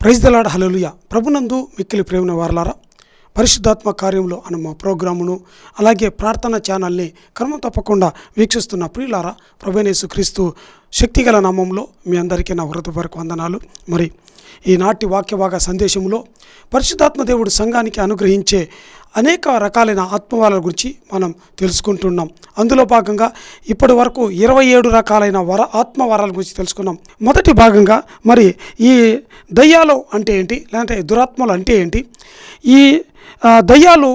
Praise the lord. హల్లెలూయా. ప్రభునందు మిక్కిలి ప్రేమ వారలారా, పరిశుద్ధాత్మ కార్యంలో అన్న మా ప్రోగ్రామును అలాగే ప్రార్థన ఛానల్ని క్రమం తప్పకుండా వీక్షిస్తున్న ప్రియులారా, ప్రభువైన యేసుక్రీస్తు శక్తిగల నామంలో మీ అందరికీ నా హృదయపూర్వక వందనాలు. మరి ఈనాటి వాక్యభాగ సందేశంలో పరిశుద్ధాత్మ దేవుడు సంఘానికి అనుగ్రహించే అనేక రకాలైన ఆత్మవరాల గురించి మనం తెలుసుకుంటున్నాం. అందులో భాగంగా ఇప్పటి వరకు 27 రకాలైన ఆత్మవరాల గురించి తెలుసుకున్నాం. మొదటి భాగంగా మరి ఈ దయ్యాలు అంటే ఏంటి, లేదంటే దురాత్మలు అంటే ఏంటి, ఈ దయ్యాలు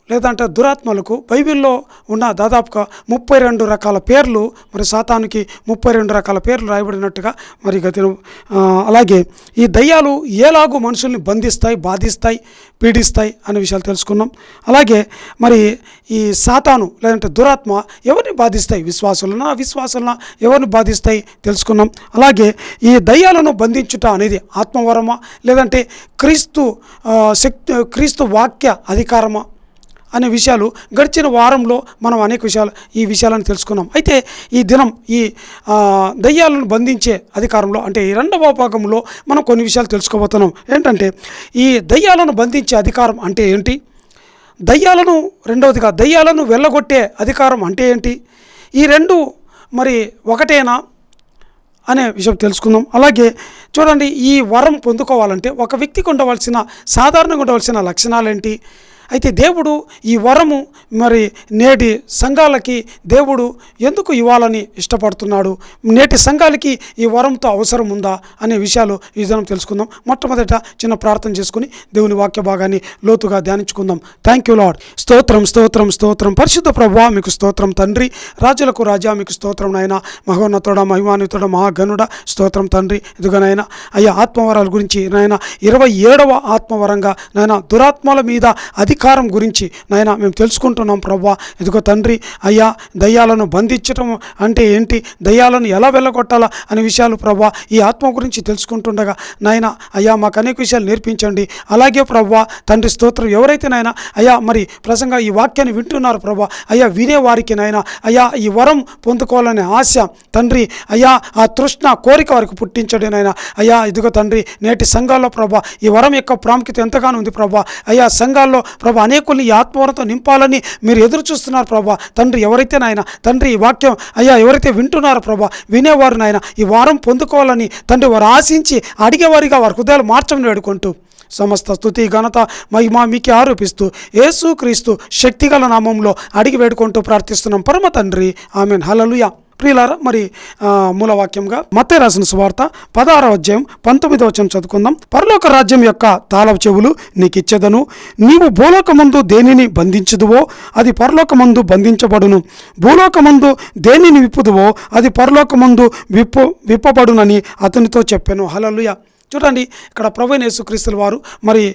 లేదంటే దురాత్మలకు బైబిల్లో ఉన్న దాదాపుగా 32 రకాల పేర్లు, మరి సాతానుకి 32 రకాల పేర్లు రాయబడినట్టుగా మరి అలాగే ఈ దయ్యాలు ఎలాగూ మనుషుల్ని బంధిస్తాయి, బాధిస్తాయి, పీడిస్తాయి అనే విషయాలు తెలుసుకున్నాం. అలాగే మరి ఈ సాతాను లేదంటే దురాత్మ ఎవరిని బాధిస్తాయి, విశ్వాసులనా అవిశ్వాసులనా, ఎవరిని బాధిస్తాయి తెలుసుకున్నాం. అలాగే ఈ దయ్యాలను బంధించుట అనేది ఆత్మవరమా లేదంటే క్రీస్తు వాక్య అధికారమా అనే విషయాలు గడిచిన వారంలో మనం అనేక ఈ విషయాలను తెలుసుకున్నాం. అయితే ఈ దినం ఈ దయ్యాలను బంధించే అధికారంలో అంటే ఈ రెండవ భాగంలో మనం కొన్ని విషయాలు తెలుసుకోబోతున్నాం. ఏంటంటే ఈ దయ్యాలను బంధించే అధికారం అంటే ఏంటి, రెండవదిగా దయ్యాలను వెళ్ళగొట్టే అధికారం అంటే ఏంటి, ఈ రెండు మరి ఒకటేనా అనే విషయం తెలుసుకుందాం. అలాగే చూడండి, ఈ వరం పొందుకోవాలంటే ఒక వ్యక్తికి సాధారణంగా ఉండవలసిన లక్షణాలు ఏంటి, అయితే దేవుడు ఈ వరము మరి నేటి సంఘాలకి దేవుడు ఎందుకు ఇవ్వాలని ఇష్టపడుతున్నాడు, నేటి సంఘాలకి ఈ వరంతో అవసరం ఉందా అనే విషయాలు ఈ దినం తెలుసుకుందాం. మొట్టమొదట చిన్న ప్రార్థన చేసుకుని దేవుని వాక్య భాగాన్ని లోతుగా ధ్యానించుకుందాం. Thank you Lord. స్తోత్రం స్తోత్రం స్తోత్రం. పరిశుద్ధ ప్రభువా మీకు స్తోత్రం తండ్రి, రాజులకు రాజా మీకు స్తోత్రం నాయన, మహోన్నతుడ మహిమాన్వితుడ మహాగణుడ స్తోత్రం తండ్రి. ఇదిగోనైనా అయ్యా ఆత్మవరాల గురించి నాయన 27వ ఆత్మవరంగా నాయన దురాత్మల మీద అధికారం గురించి నాయన మేము తెలుసుకుంటున్నాం ప్రభువా. ఇదిగో తండ్రి అయ్యా దయ్యాలను బంధించటం అంటే ఏంటి, దయ్యాలను ఎలా వెళ్ళగొట్టాలా అనే విషయాలు ప్రభువా ఈ ఆత్మ గురించి తెలుసుకుంటుండగా నాయన అయ్యా మాకు అనేక విషయాలు నేర్పించండి. అలాగే ప్రభువా తండ్రి స్తోత్రం, ఎవరైతే నాయన అయ్యా మరి ప్రసంగా ఈ వాక్యాన్ని వింటున్నారు ప్రభువా, అయ్యా వినేవారికి నాయన అయ్యా ఈ వరం పొందుకోవాలనే ఆశ తండ్రి అయ్యా ఆ తృష్ణ కోరిక వారికి పుట్టించండి నాయన. అయ్యా ఇదిగో తండ్రి నేటి సంఘాల్లో ప్రభా ఈ వరం యొక్క ప్రాముఖ్యత ఎంతగానో ఉంది ప్రభా. అయ్యా సంఘాల్లో ప్రభా అనేకుల్ని ఈ ఆత్మవరంతో నింపాలని మీరు ఎదురు చూస్తున్నారు ప్రభా. తండ్రి ఎవరైతే నాయన తండ్రి ఈ వాక్యం అయ్యా ఎవరైతే వింటున్నారో ప్రభా, వినేవారు నాయన ఈ వారం పొందుకోవాలని తండ్రి వారు ఆశించి అడిగేవారిగా వారి హృదయాలు మార్చమని వేడుకుంటూ సమస్త స్తుతి ఘనత మహిమ మీకే ఆరోపిస్తూ యేసుక్రీస్తు శక్తిగల నామంలో అడిగి వేడుకుంటూ ప్రార్థిస్తున్నాం పరమ తండ్రి, ఆమేన్. హల్లెలూయా. ప్రియులారా, మరి మూలవాక్యంగా మత్తయి రాసిన సువార్త 16వ అధ్యాయం 19వ వచనం చదువుకుందాం. పరలోక రాజ్యం యొక్క తాళపు చెవులు నీకు ఇచ్చేదను, నీవు భూలోకమందు దేనిని బంధించుదువో అది పరలోకమందు బంధించబడును, భూలోకమందు దేనిని విప్పుదువో అది పరలోకమందు విప్పబడునని అతనితో చెప్పాను. హల్లెలూయా. చూడండి, ఇక్కడ ప్రభువైన యేసుక్రీస్తుల వారు మరి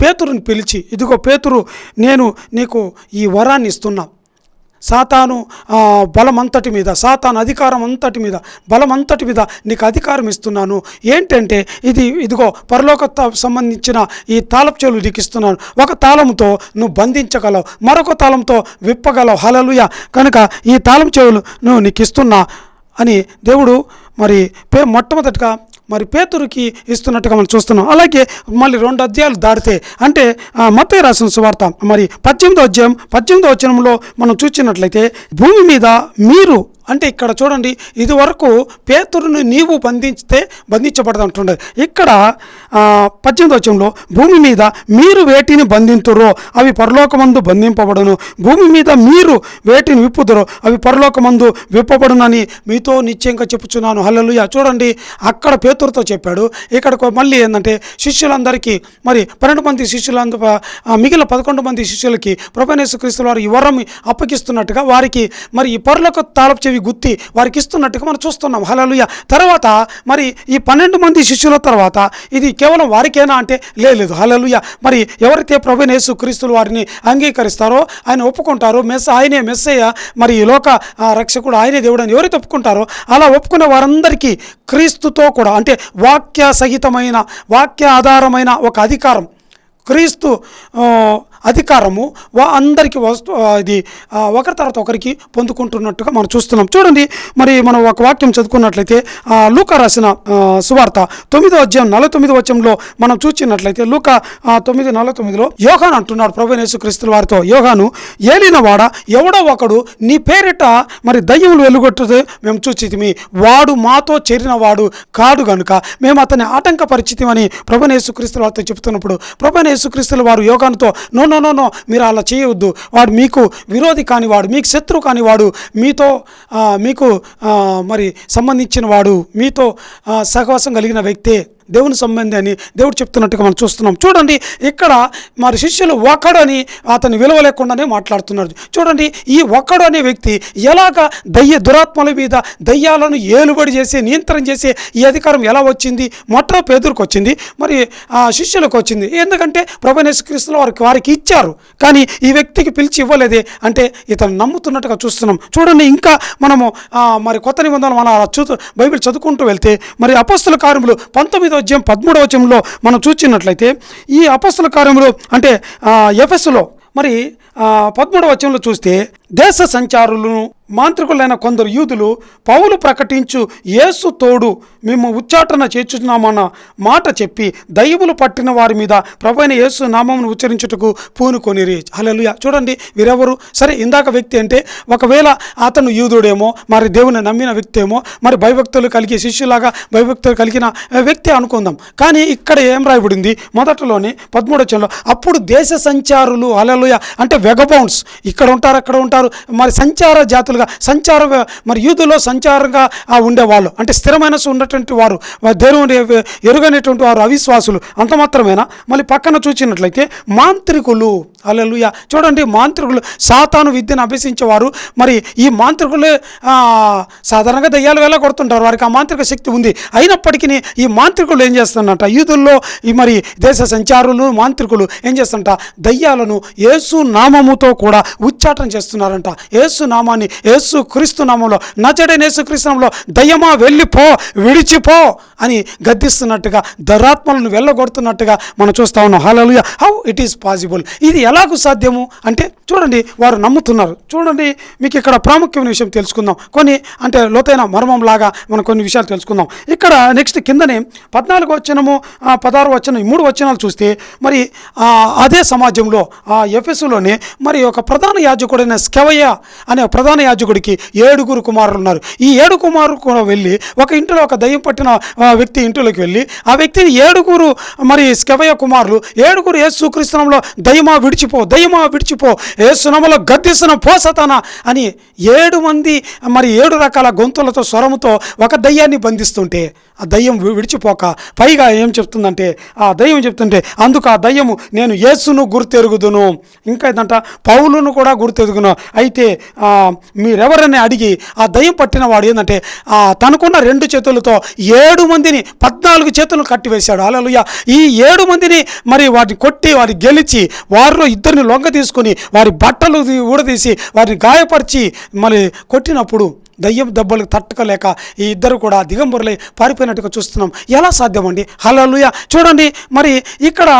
పేతురుని పిలిచి, ఇదిగో పేతురు నేను నీకు ఈ వరాన్ని ఇస్తున్నా, సాతాను బలమంతటి మీద, సాతాను అధికారం అంతటి మీద, బలమంతటి మీద నీకు అధికారం ఇస్తున్నాను. ఏంటంటే ఇదిగో పరలోక సంబంధించిన ఈ తాళపు చెవులు నీకు ఇస్తున్నాను. ఒక తాళంతో నువ్వు బంధించగలవు, మరొక తాళంతో విప్పగలవు. హల్లెలూయా. కనుక ఈ తాళపు చెవులు నువ్వు నీకు ఇస్తున్నా అని దేవుడు మరి మొట్టమొదటిగా మరి పేతురుకి ఇస్తున్నట్టుగా మనం చూస్తున్నాం. అలాగే మళ్ళీ 2 అధ్యాయాలు దాటితే అంటే మత్తయి రాసిన సువార్త మరి 18వ అధ్యాయం 18వ వచనంలో మనం చూసినట్లయితే భూమి మీద మీరు అంటే ఇక్కడ చూడండి, ఇది వరకు పేతురుని నీవు బంధించబడదంటుండే. ఇక్కడ 18వ వచనంలో భూమి మీద మీరు వేటిని బంధింతురో అవి పరలోకమందు బంధింపబడును, భూమి మీద మీరు వేటిని విప్పుదురో అవి పరలోకమందు విప్పబడునని మీతో నిశ్చయంగా చెప్పుచున్నాను. హల్లెలూయా. చూడండి, అక్కడ పేతురుతో చెప్పాడు, ఇక్కడ మళ్ళీ ఏంటంటే శిష్యులందరికీ మరి 12 మంది శిష్యులందరూ మిగిలిన 11 మంది శిష్యులకి ప్రభువైన యేసుక్రీస్తు వారు ఈ వరం అప్పగిస్తున్నట్టుగా వారికి మరి ఈ పరలోక తాళపు చెవి గుత్తి వారికి ఇస్తున్నట్టుగా మనం చూస్తున్నాం. హల్లెలూయా. తర్వాత మరి ఈ 12 మంది శిష్యుల తర్వాత ఇది కేవలం వారికేనా అంటే లేదు. హల్లెలూయా. మరి ఎవరైతే ప్రభువైన యేసుక్రీస్తు వారిని అంగీకరిస్తారో, ఆయన ఒప్పుకుంటారో ఆయనే మెస్సయ్య, మరి ఈ లోక రక్షకుడు ఆయనే దేవుడు అని ఎవరైతే ఒప్పుకుంటారో అలా ఒప్పుకునే వారందరికీ క్రీస్తుతో కూడా అంటే వాక్య సహితమైన వాక్య ఆధారమైన ఒక అధికారం, క్రీస్తు అధికారము అందరికీ ఇది ఒకరి తర్వాత ఒకరికి పొందుకుంటున్నట్టుగా మనం చూస్తున్నాం. చూడండి, మరి మనం ఒక వాక్యం చదువుకున్నట్లయితే లూకా రాసిన సువార్త 9వ అధ్యాయం 49వ వచనంలో మనం చూసినట్లయితే లూకా 9:49లో యోహాను అంటున్నాడు ప్రభువైన యేసుక్రీస్తు వారితో, యోహాను ఏలినవాడ ఎవడో ఒకడు నీ పేరిట మరి దయ్యములు వెలుగొట్టుతే మేము చూచితిమి, వాడు మాతో చేరినవాడు కాడు గనుక మేము అతన్ని ఆటంకపరిచితిమని ప్రభువైన యేసుక్రీస్తు వారితో చెప్తున్నప్పుడు ప్రభువైన యేసుక్రీస్తు వారు యోహానుతో నో నో నో నో మీరు అలా చేయవద్దు, వాడు మీకు విరోధి కానివాడు, మీకు శత్రువు కానివాడు, మీకు మరి సంబంధించిన వాడు, మీతో సహవాసం కలిగిన వ్యక్తే, దేవుని సంబంధి అని దేవుడు చెప్తున్నట్టుగా మనం చూస్తున్నాం. చూడండి, ఇక్కడ మరి శిష్యులు ఒక్కడు అని అతని విలువ లేకుండానే మాట్లాడుతున్నారు. చూడండి, ఈ ఒక్కడు అనే వ్యక్తి ఎలాగ దురాత్మల మీద దయ్యాలను ఏలుబడి చేసి నియంత్రణ చేసే ఈ అధికారం ఎలా వచ్చింది? మొట్ట పేదరికి వచ్చింది, మరి శిష్యులకు వచ్చింది. ఎందుకంటే ప్రభువైన యేసుక్రీస్తులు వారికి ఇచ్చారు, కానీ ఈ వ్యక్తికి పిలిచి ఇవ్వలేదే అంటే ఇతను నమ్ముతున్నట్టుగా చూస్తున్నాం. చూడండి, ఇంకా మనము మరి కొత్త నిబంధనలు మన బైబిల్ చదువుకుంటూ వెళ్తే మరి అపోస్తల కార్యములు 19వ అధ్యాయం 13వ వచనంలో మనం చూసినట్లయితే ఈ అపోస్తల కార్యములు అంటే ఎఫెసులో మరి 13వ వచనంలో చూస్తే దేశ సంచారులను మాంత్రికులైన కొందరు యూదులు పౌలు ప్రకటించు యేసు తోడు మేము ఉచ్చాటన చేర్చున్నామన్న మాట చెప్పి దయ్యములు పట్టిన వారి మీద ప్రభువైన యేసు నామమును ఉచ్చరించుటకు పూనుకొనిరి. హల్లెలూయా. చూడండి, వీరెవరు? సరే, ఇందాక వ్యక్తి అంటే ఒకవేళ అతను యూదుడేమో, మరి దేవుని నమ్మిన వ్యక్తి ఏమో, మరి భయభక్తులు కలిగి శిష్యులాగా భయభక్తులు కలిగిన వ్యక్తి అనుకుందాం. కానీ ఇక్కడ ఏం రాయబడింది మొదట్లోనే 13వ వచనంలో, అప్పుడు దేశ సంచారులు, హల్లెలూయా, అంటే వెగబౌండ్స్, ఇక్కడ ఉంటారు అక్కడ ఉంటారు, మరి సంచార జాతులుగా మరి యూదులో సంచారంగా ఉండేవాళ్ళు, అంటే స్థిరమైన ఉన్నటువంటి వారు, దేవుని ఎరుగనేటువంటి వారు, అవిశ్వాసులు. అంత మాత్రమేనా? మళ్ళీ పక్కన చూసినట్లయితే మాంత్రికులు, హల్లెలూయా. చూడండి, మాంత్రికులు సాతాను విద్యను అభ్యసించేవారు. మరి ఈ మాంత్రికులే సాధారణంగా దయ్యాలు వేళ కొడుతుంటారు, వారికి ఆ మాంత్రిక శక్తి ఉంది. అయినప్పటికీ ఈ మాంత్రికులు ఏం చేస్తారంట, యూదుల్లో ఈ మరి దేశ సంచారులు మాంత్రికులు ఏం చేస్తారంట, దయ్యాలను యేసు నామముతో కూడా ఉచ్చాటన చేస్తున్నారంట. యేసు నామాన్ని, యేసు క్రీస్తు నామంలో, నజరేయుడైన యేసు క్రీస్తు నామంలో దయ్యమా వెళ్ళిపో, విడిచిపో అని గద్దిస్తున్నట్టుగా, దురాత్మలను వెళ్ళగొడుతున్నట్టుగా మనం చూస్తా ఉన్నాం. Hallelujah. How it is possible? ఇది ఎలాగూ సాధ్యము అంటే చూడండి, వారు నమ్ముతున్నారు. చూడండి, మీకు ఇక్కడ ప్రాముఖ్యమైన విషయం తెలుసుకుందాం, కొన్ని అంటే లోతైన మర్మం లాగా మనం కొన్ని విషయాలు తెలుసుకుందాం. ఇక్కడ నెక్స్ట్ కిందనే 14వ వచనము 16వ వచనం, ఈ 3 వచనాలు చూస్తే మరి అదే సమాజంలో ఎఫెసులోనే మరి ఒక ప్రధాన యాజకుడైన స్కెవయ అనే ప్రధాన యాజకుడికి 7 కుమారులు ఉన్నారు. ఈ 7 కుమారులు కూడా వెళ్ళి ఒక ఇంటిలో ఒక దయ్యం పట్టిన వ్యక్తి ఇంటిలోకి వెళ్ళి ఆ వ్యక్తిని 7 మరి స్కెవయ కుమారులు 7 యేసుక్రీస్తు నామములో దయ్యమా విడిచిపో, దయ్యమా విడిచిపో, యేసు నామములో గద్దిస్తున్న పో సతానా అని 7 మంది మరి 7 రకాల గొంతులతో స్వరముతో ఒక దయ్యాన్ని బంధిస్తుంటే ఆ దయ్యం విడిచిపోక పైగా ఏం చెప్తుందంటే, ఆ దయ్యం చెప్తుంటే అందుకు ఆ దయ్యము నేను యేసును గుర్తెరుగుదును, ఇంకా ఏంటంట పౌలును కూడా గుర్తెరుగును. అయితే మీరెవరని అడిగి ఆ దయ్యం పట్టిన వాడు ఏంటంటే తనకున్న 2 చేతులతో 7 మందిని 14 చేతులను కట్టివేశాడు. హల్లెలూయా. ఈ 7 మందిని మరి వాటిని కొట్టి వారిని గెలిచి వారిలో 2 లొంగ తీసుకొని వారి బట్టలు ఊడదీసి వారిని గాయపరిచి మరి కొట్టినప్పుడు దయ్యం దెబ్బలకు తట్టుకోలేక ఈ 2 కూడా దిగంబరులై పారిపోయినట్టుగా చూస్తున్నాం. ఎలా సాధ్యమండి? హల్లెలూయా. చూడండి, మరి ఇక్కడ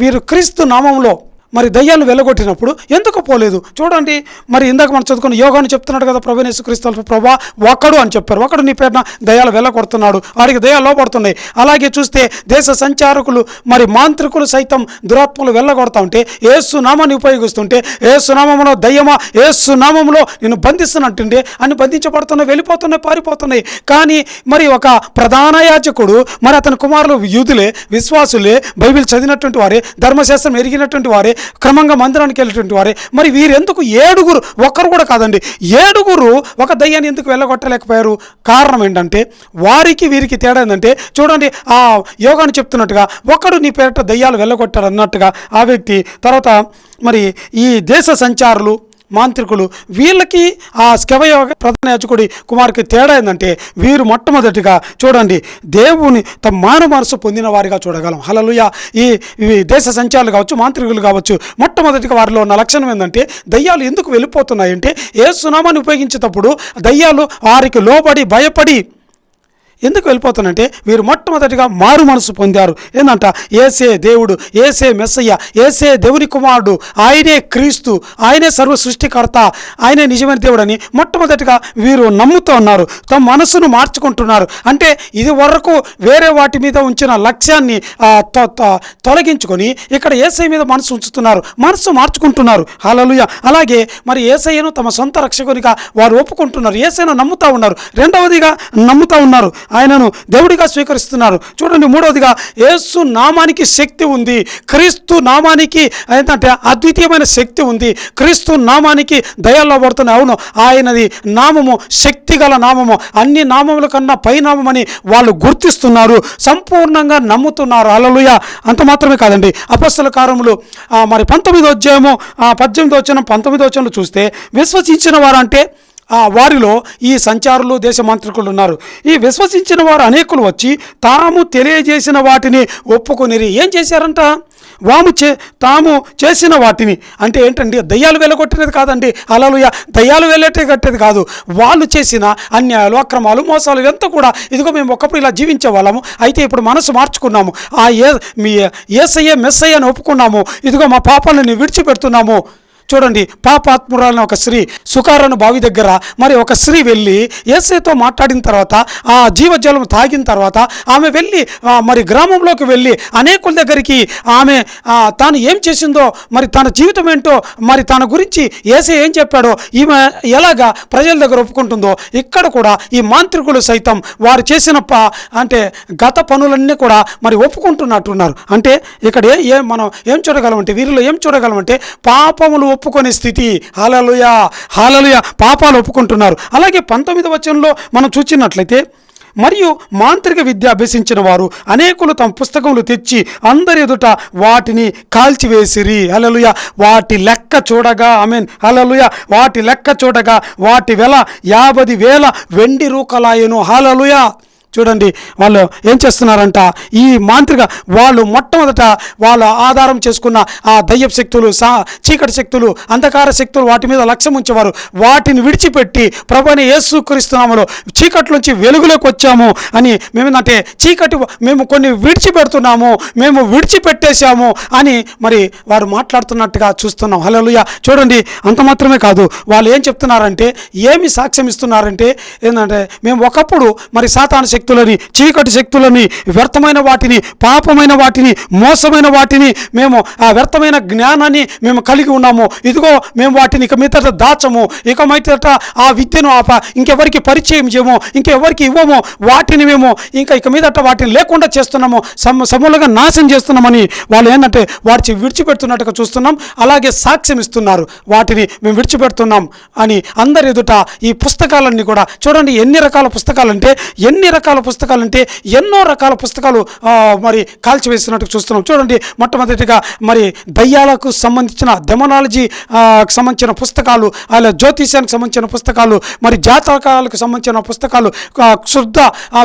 వీరు క్రీస్తు నామంలో మరి దయ్యాలు వెళ్ళగొట్టినప్పుడు ఎందుకు పోలేదు? చూడండి, మరి ఇందాక మనం చదువుకున్న యోగాను చెప్తున్నాడు కదా ప్రభువైన యేసుక్రీస్తు ప్రభా ఒకడు అని చెప్పారు. ఒకడు నీ పేరున దయ్యాలు వెళ్ళగొడుతున్నాడు, వాడికి దయ్యాలు లోపడుతున్నాయి. అలాగే చూస్తే దేశ సంచారకులు మరి మాంత్రికులు సైతం దురాత్మలు వెళ్ళగొడతా ఉంటే యేసు నామాన్ని ఉపయోగిస్తుంటే యేసు నామములో దయ్యమా, యేసు నామములో నేను బంధిస్తున్నట్టుండే అని బంధించబడుతున్నాయి, వెళ్ళిపోతున్నాయి, పారిపోతున్నాయి. కానీ మరి ఒక ప్రధాన యాజకుడు మరి అతని కుమారులు యూదులే, విశ్వాసులే, బైబిల్ చదివినటువంటి వారే, ధర్మశాస్త్రం ఎరిగినటువంటి వారే, క్రమంగా మందిరానికి వెళ్ళేటువంటి వారే. మరి వీరెందుకు 7 ఒక్కరు కూడా కాదండి, 7 ఒక దయ్యాన్ని ఎందుకు వెళ్ళగొట్టలేకపోయారు? కారణం ఏంటంటే వారికి వీరికి తేడా ఏంటంటే చూడండి, ఆ యోగాన్ని చెప్తున్నట్టుగా ఒకడు నీ పేరిట దయ్యాలు వెళ్ళగొట్టాడు అన్నట్టుగా ఆ వ్యక్తి, తర్వాత మరి ఈ దేశ సంచారులు మాంత్రికులు వీళ్ళకి ఆ స్కెవయ ప్రధాన యాజకుడి కుమారుకి తేడా ఏంటంటే వీరు మొట్టమొదటిగా చూడండి దేవుని తమ మానవ మనసు పొందిన వారిగా చూడగలం. హల్లెలూయా. ఈ దేశ సంచారులు కావచ్చు, మాంత్రికులు కావచ్చు, మొట్టమొదటిగా వారిలో ఉన్న లక్షణం ఏంటంటే దయ్యాలు ఎందుకు వెళ్ళిపోతున్నాయంటే యేసు నామాన్ని ఉపయోగించేటప్పుడు దయ్యాలు వారికి లోబడి భయపడి ఎందుకు వెళ్ళిపోతానంటే వీరు మొట్టమొదటిగా మారు మనసు పొందారు. ఏంటంట, ఏసే దేవుడు, ఏసే మెస్సయ్య, ఏసే దేవుని కుమారుడు, ఆయనే క్రీస్తు, ఆయనే సర్వ సృష్టికర్త, ఆయనే నిజమైన దేవుడు అని మొట్టమొదటిగా వీరు నమ్ముతూ ఉన్నారు. తమ మనసును మార్చుకుంటున్నారు. అంటే ఇది వరకు వేరే వాటి మీద ఉంచిన లక్ష్యాన్ని తొలగించుకొని ఇక్కడ ఏసై మీద మనసు ఉంచుతున్నారు, మనసు మార్చుకుంటున్నారు. హల్లెలూయా. అలాగే మరి ఏసయ్యను తమ సొంత రక్షకునిగా వారు ఒప్పుకుంటున్నారు, ఏసయ్యను నమ్ముతూ ఉన్నారు. రెండవదిగా నమ్ముతూ ఉన్నారు, ఆయనను దేవుడిగా స్వీకరిస్తున్నారు. చూడండి, మూడవదిగా యేసు నామానికి శక్తి ఉంది, క్రీస్తు నామానికి ఏంటంటే అద్వితీయమైన శక్తి ఉంది, క్రీస్తు నామానికి దయల్లో పడుతుంది. అవును, ఆయనది నామము శక్తిగల నామము, అన్ని నామముల కన్నా పైనామని వాళ్ళు గుర్తిస్తున్నారు, సంపూర్ణంగా నమ్ముతున్నారు. హల్లెలూయా. అంత మాత్రమే కాదండి, అపొస్తలుల కార్యములు మరి 19వ అధ్యాయము 18వ వచనం 19వ వచనంలో చూస్తే విశ్వసించిన వారంటే వారిలో ఈ సంచారులు, దేశమంత్రికులు ఉన్నారు. ఈ విశ్వసించిన వారు అనేకులు వచ్చి తాము తెలియజేసిన వాటిని ఒప్పుకొనిరి. ఏం చేశారంట? తాము చేసిన వాటిని అంటే ఏంటండి, దయ్యాలు వెళ్ళగొట్టినది కాదండి. హల్లెలూయా. దయ్యాలు వెళ్ళగొట్టేది కాదు, వాళ్ళు చేసిన అన్యాయాలు, అక్రమాలు, మోసాలు ఇదంతా కూడా, ఇదిగో మేము ఒకప్పుడు ఇలా జీవించే వాళ్ళము, అయితే ఇప్పుడు మనసు మార్చుకున్నాము, మీ యేసయ్య మెస్సయ్య అని ఒప్పుకున్నాము, ఇదిగో మా పాపాలను విడిచిపెడుతున్నాము. చూడండి, పాపాత్మురాలని ఒక స్త్రీ సుకారను బావి దగ్గర మరి ఒక స్త్రీ వెళ్ళి యేసయ్యతో మాట్లాడిన తర్వాత, ఆ జీవజలం తాగిన తర్వాత ఆమె వెళ్ళి మరి గ్రామంలోకి వెళ్ళి అనేకుల దగ్గరికి ఆమె తాను ఏం చేసిందో, మరి తన జీవితం ఏంటో, మరి తన గురించి యేసయ్య ఏం చెప్పాడో ఈమె ఎలాగా ప్రజల దగ్గర ఒప్పుకుంటుందో, ఇక్కడ కూడా ఈ మాంత్రికులు సైతం వారు చేసిన అంటే గత పనులన్నీ కూడా మరి ఒప్పుకుంటున్నట్టున్నారు. అంటే ఇక్కడ మనం ఏం చూడగలమంటే, వీరిలో ఏం చూడగలమంటే పాపములు ఒప్పుకునే స్థితి. హల్లెలూయా, హల్లెలూయా. పాపాలు ఒప్పుకుంటున్నారు. అలాగే 19వ వచనంలో మనం చూచినట్లయితే, మరియు మాంత్రిక విద్య అభ్యసించిన వారు అనేకులు తమ పుస్తకములు తెచ్చి అందరి ఎదుట వాటిని కాల్చివేసిరి. హల్లెలూయా. వాటి లెక్క చూడగా, ఆమేన్, హల్లెలూయా, వాటి లెక్క చూడగా వాటి వెల 50,000 వెండి రూకలాయెను. హల్లెలూయా. చూడండి, వాళ్ళు ఏం చేస్తున్నారంట, ఈ మాంత్రిక వాళ్ళు మొట్టమొదట వాళ్ళు ఆధారం చేసుకున్న ఆ దయ్యపు శక్తులు, చీకటి శక్తులు, అంధకార శక్తులు, వాటి మీద లక్ష్యం ఉంచేవారు. వాటిని విడిచిపెట్టి ప్రభువైన యేసుక్రీస్తు నామములో చీకట్లోంచి వెలుగులోకి వచ్చాము అని, మేమేంటంటే చీకటి మేము కొన్ని విడిచిపెడుతున్నాము, మేము విడిచిపెట్టేశాము అని మరి వారు మాట్లాడుతున్నట్టుగా చూస్తున్నాం. హల్లెలూయా. చూడండి, అంత మాత్రమే కాదు, వాళ్ళు ఏం చెప్తున్నారంటే, ఏమి సాక్ష్యం ఇస్తున్నారంటే ఏంటంటే, మేము ఒకప్పుడు మరి సాతాను శక్తులని, చీకటి శక్తులని, వ్యర్థమైన వాటిని, పాపమైన వాటిని, మోసమైన వాటిని, మేము ఆ వ్యర్థమైన జ్ఞానాన్ని మేము కలిగి ఉన్నాము, ఇదిగో మేము వాటిని ఇక మీదట దాచము, ఇక మీదట ఆ విద్యను ఇంకెవరికి పరిచయం చేయము, ఇంకెవరికి ఇవ్వము, వాటిని మేము ఇక మీదట వాటిని లేకుండా చేస్తున్నాము, సమూలంగా నాశనం చేస్తున్నామని వాళ్ళు ఏంటంటే వాటి విడిచిపెడుతున్నట్టుగా చూస్తున్నాం. అలాగే సాక్ష్యం ఇస్తున్నారు, వాటిని మేము విడిచిపెడుతున్నాం అని అందరి ఎదుట. ఈ పుస్తకాలన్నీ కూడా చూడండి, ఎన్ని రకాల పుస్తకాలంటే ఎన్నో రకాల పుస్తకాలు మరి కాల్చివేస్తున్నట్టు చూస్తున్నాం. చూడండి, మొట్టమొదటిగా మరి దయ్యాలకు సంబంధించిన డెమనాలజీ సంబంధించిన పుస్తకాలు, అలా జ్యోతిష్యానికి సంబంధించిన పుస్తకాలు, మరి జాతకాలకు సంబంధించిన పుస్తకాలు, శుద్ధ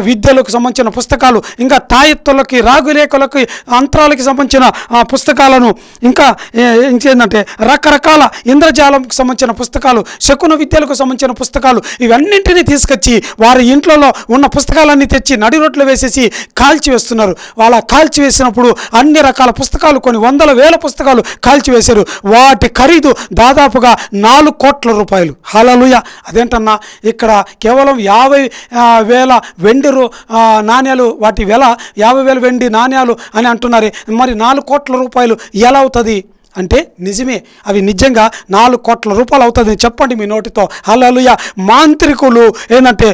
విద్యలకు సంబంధించిన పుస్తకాలు, ఇంకా తాయెత్తులకి, రాగులేఖలకి, అంతరాలకి సంబంధించిన పుస్తకాలను, ఇంకా ఇంకేంటంటే రకరకాల ఇంద్రజాలంకి సంబంధించిన పుస్తకాలు, శకున విద్యలకు సంబంధించిన పుస్తకాలు, ఇవన్నింటినీ తీసుకొచ్చి వారి ఇంట్లో ఉన్న పుస్తకాలన్నీ తెచ్చి నడి రోడ్లు వేసేసి కాల్చివేస్తున్నారు. వాళ్ళ కాల్చివేసినప్పుడు అన్ని రకాల పుస్తకాలు, కొన్ని 100,000 పుస్తకాలు కాల్చివేశారు. వాటి ఖరీదు దాదాపుగా 4 కోట్ల రూపాయలు. హల్లెలూయా. అదేంటన్నా, ఇక్కడ కేవలం 50,000 వెండి నాణ్యాలు, వాటి వెల 50,000 వెండి నాణ్యాలు అని అంటున్నారు. మరి 4 కోట్ల రూపాయలు ఎలా అవుతుంది అంటే, నిజమే, అవి నిజంగా 4 కోట్ల రూపాయలు అవుతుంది. చెప్పండి మీ నోటితో. హల్లెలూయా. మాంత్రికులు ఏంటంటే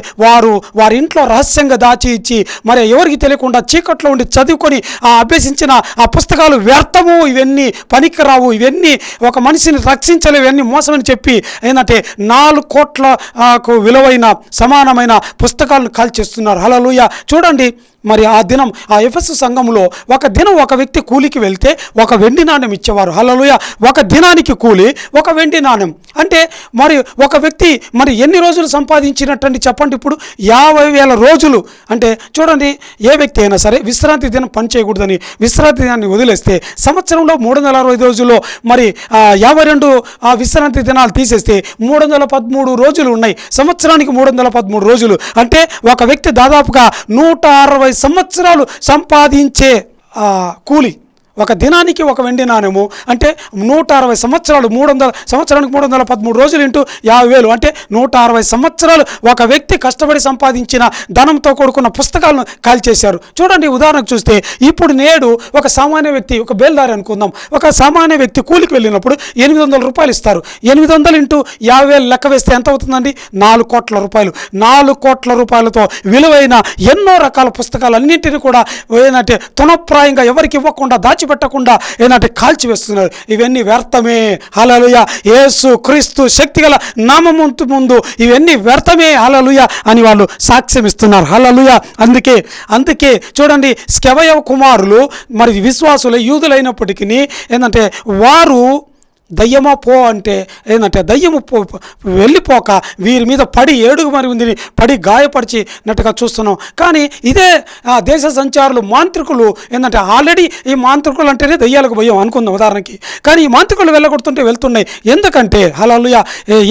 వారి ఇంట్లో రహస్యంగా దాచి ఇచ్చి మరి ఎవరికి తెలియకుండా చీకట్లో ఉండి చదువుకొని అభ్యసించిన ఆ పుస్తకాలు వ్యర్థము, ఇవన్నీ పనికిరావు, ఇవన్నీ ఒక మనిషిని రక్షించలేవు, ఇవన్నీ మోసమని చెప్పి ఏంటంటే 4 కోట్లకు విలువైన సమానమైన పుస్తకాలను కాల్చేస్తున్నారు. హల్లెలూయా. చూడండి, మరి ఆ దినం ఆ ఎఫెసు సంఘములో ఒక దినం ఒక వ్యక్తి కూలికి వెళ్తే ఒక వెండి నాణ్యం ఇచ్చేవారు. హల్లెలూయా. ఒక దినానికి కూలి ఒక వెండి నాణ్యం అంటే మరి ఒక వ్యక్తి మరి ఎన్ని రోజులు సంపాదించినట్టండి చెప్పండి. ఇప్పుడు 50,000 రోజులు అంటే చూడండి, ఏ వ్యక్తి అయినా సరే విశ్రాంతి దినం పని చేయకూడదని విశ్రాంతి దినాన్ని వదిలేస్తే సంవత్సరంలో 365 రోజుల్లో మరి 52 విశ్రాంతి దినాలు తీసేస్తే 313 రోజులు ఉన్నాయి. సంవత్సరానికి 313 రోజులు అంటే ఒక వ్యక్తి దాదాపుగా 160 సంవత్సరాలు సంపాదించే కూలి. ఒక దినానికి ఒక వెండి నాణ్యము అంటే 160 సంవత్సరాలు, సంవత్సరానికి 313 రోజులు ఇంటూ 50,000 అంటే 160 సంవత్సరాలు ఒక వ్యక్తి కష్టపడి సంపాదించిన ధనంతో కూడుకున్న పుస్తకాలను కాల్చేశారు. చూడండి, ఉదాహరణకు చూస్తే ఇప్పుడు నేడు ఒక సామాన్య వ్యక్తి, ఒక బేల్దారి అనుకుందాం, ఒక సామాన్య వ్యక్తి కూలికి వెళ్ళినప్పుడు 800 రూపాయలు ఇస్తారు. 800 ఇంటూ 50,000 లెక్క వేస్తే ఎంత అవుతుందండి? 4 కోట్ల రూపాయలు. 4 కోట్ల రూపాయలతో విలువైన ఎన్నో రకాల పుస్తకాలన్నింటినీ కూడా ఏంటంటే తునప్రాయంగా ఎవరికి ఇవ్వకుండా పెట్టకుండా ఏంటంటే కాల్చివేస్తున్నారు. ఇవన్నీ వ్యర్థమే. హల్లెలూయా. యేసు క్రీస్తు శక్తిగల నామము ముందు ఇవన్నీ వ్యర్థమే. హల్లెలూయా అని వాళ్ళు సాక్ష్యం ఇస్తున్నారు. హల్లెలూయా. అందుకే చూడండి, స్కెవయ కుమారులు మరి విశ్వాసులు యూదులైనప్పటికీ ఏంటంటే వారు దయ్యమా పో అంటే ఏంటంటే దయ్యము వెళ్ళిపోక వీరి మీద పడి ఏడుగు మరి ఉంది పడి గాయపరిచినట్టుగా చూస్తున్నాం. కానీ ఇదే దేశ సంచారులు మాంత్రికులు ఏంటంటే ఆల్రెడీ ఈ మాంత్రికులు అంటేనే దయ్యాలకు భయం అనుకుందాం ఉదాహరణకి. కానీ ఈ మాంత్రికులు వెళ్ళగొడుతుంటే వెళ్తున్నాయి. ఎందుకంటే హల్లెలూయా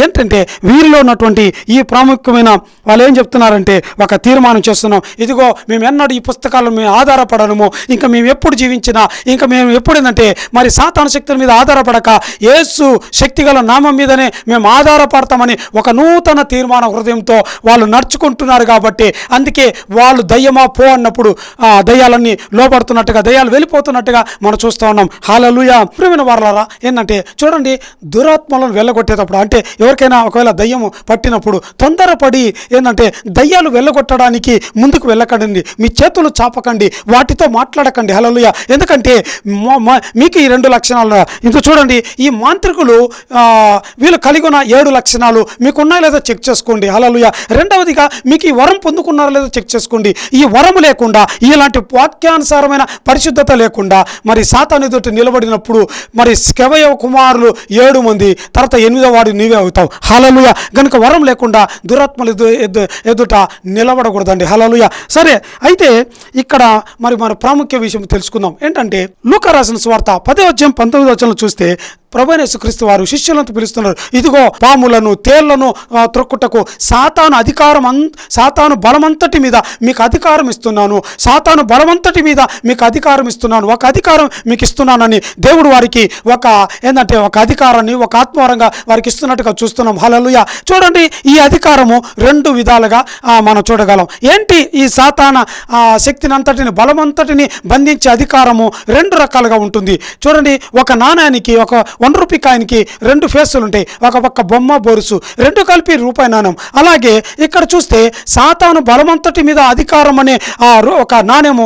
ఏంటంటే వీరిలో ఉన్నటువంటి ఈ ప్రాముఖ్యమైన వాళ్ళు ఏం చెప్తున్నారంటే ఒక తీర్మానం చేస్తున్నాం. ఇదిగో మేము ఎన్నడూ ఈ పుస్తకాలను మేము ఆధారపడము, ఇంకా మేము ఎప్పుడు జీవించినా, ఇంకా మేము ఎప్పుడు ఏంటంటే మరి సాతాను శక్తుల మీద ఆధారపడక యేసు శక్తిగల నామం మీదనే మేము ఆధారపడతామని ఒక నూతన తీర్మాన హృదయంతో వాళ్ళు నడుచుకుంటున్నారు. కాబట్టి అందుకే వాళ్ళు దయ్యమా పో అన్నప్పుడు దయ్యాలన్నీ లోపడుతున్నట్టుగా, దయ్యాలు వెళ్ళిపోతున్నట్టుగా మనం చూస్తూ ఉన్నాం. హల్లెలూయా. ప్రియమైన వారలారా ఏంటంటే చూడండి, దురాత్మలను వెళ్ళగొట్టేటప్పుడు అంటే ఎవరికైనా ఒకవేళ దయ్యము పట్టినప్పుడు తొందరపడి ఏంటంటే దయ్యాలు వెళ్ళగొట్టడానికి ముందుకు వెళ్ళకండి, మీ చేతులు చాపకండి, వాటితో మాట్లాడకండి. హల్లెలూయా. ఎందుకంటే మీకు ఈ 2 లక్షణాలు ఇంత చూడండి, ఈ మాంత్రికులు వీళ్ళు కలిగి ఉన్న 7 లక్షణాలు మీకున్నాయో లేదో చెక్ చేసుకోండి. హల్లెలూయా. రెండవదిగా మీకు ఈ వరం పొందుకున్నారో లేదో చెక్ చేసుకోండి. ఈ వరము లేకుండా, ఇలాంటి వాక్యానుసారమైన పరిశుద్ధత లేకుండా మరి సాతాను ఎదుట నిలబడినప్పుడు మరి స్కెవయ కుమారులు 7 మంది, తర్వాత 8వ వాడు నీవే అవుతావు. హల్లెలూయా. కనుక వరం లేకుండా దురాత్మలు ఎదుట నిలబడకూడదండి. హల్లెలూయా. సరే, అయితే ఇక్కడ మరి మన ప్రాముఖ్య విషయం తెలుసుకుందాం. ఏంటంటే లూకా రాసిన సువార్త 10వ అధ్యాయం 19వ వచనం చూస్తే ప్రభువైన యేసుక్రీస్తు వారు శిష్యులను పిలుస్తున్నారు. ఇదిగో పాములను తేళ్లను త్రొక్కుటకు సాతాను బలమంతటి మీద మీకు అధికారం ఇస్తున్నాను, సాతాను బలమంతటి మీద మీకు అధికారం ఇస్తున్నాను, ఒక అధికారం మీకు ఇస్తున్నానని దేవుడు వారికి ఒక ఏంటంటే ఒక అధికారాన్ని ఒక ఆత్మవరంగా వారికి ఇస్తున్నట్టుగా చూస్తున్నాం. హల్లెలూయా. చూడండి, ఈ అధికారము 2 విధాలుగా మనం చూడగలం. ఏంటి ఈ సాతాన శక్తిని అంతటిని బలమంతటిని బంధించే అధికారము 2 రకాలుగా ఉంటుంది. చూడండి, ఒక నాణ్యానికి ఒక 1 రూపాయి కాయిన్కి 2 ఫేసులు ఉంటాయి. ఒక పక్క బొమ్మ బొరుసు, 2 కలిపి రూపాయి నాణ్యం. అలాగే ఇక్కడ చూస్తే సాతాను బలమంతటి మీద అధికారం అనే ఒక నాణ్యము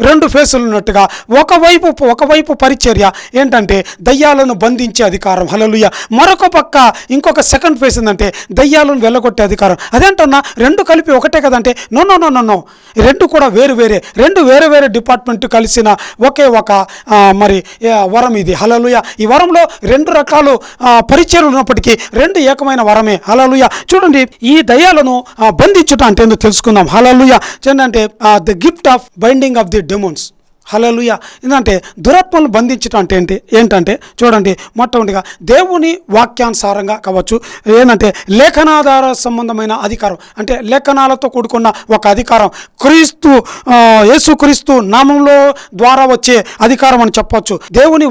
2 ఫేసులు ఉన్నట్టుగా ఒకవైపు పరిచర్య ఏంటంటే దయ్యాలను బంధించే అధికారం. హల్లెలూయా. మరొక పక్క ఇంకొక సెకండ్ ఫేస్ ఏంటంటే దయ్యాలను వెళ్ళగొట్టే అధికారం. అదేంటన్నా 2 కలిపి ఒకటే కదంటే నో, 2 కూడా రెండు వేరే డిపార్ట్మెంట్ కలిసిన ఒకే ఒక మరి వరం ఇది. హల్లెలూయా. ఈ వరంలో 2 రకాలు పరిచయాలు ఉన్నప్పటికీ 2 ఏకమైన వరమే. హల్లెలూయా. చూడండి, ఈ దయ్యాలను బంధించుట అంటే ఏందో తెలుసుకుందాం. హల్లెలూయా. ఏంటంటే the gift of binding of the demons. Hallelujah. ఎందుకంటే దురాత్మలను బంధించడం అంటే ఏంటంటే చూడండి, మొట్టమొదటిగా దేవుని వాక్యానుసారంగా కావచ్చు, ఏంటంటే లేఖనాధార సంబంధమైన అధికారం అంటే లేఖనాలతో కూడుకున్న ఒక అధికారం, యేసుక్రీస్తు నామంలో ద్వారా వచ్చే అధికారం అని చెప్పొచ్చు, దేవుని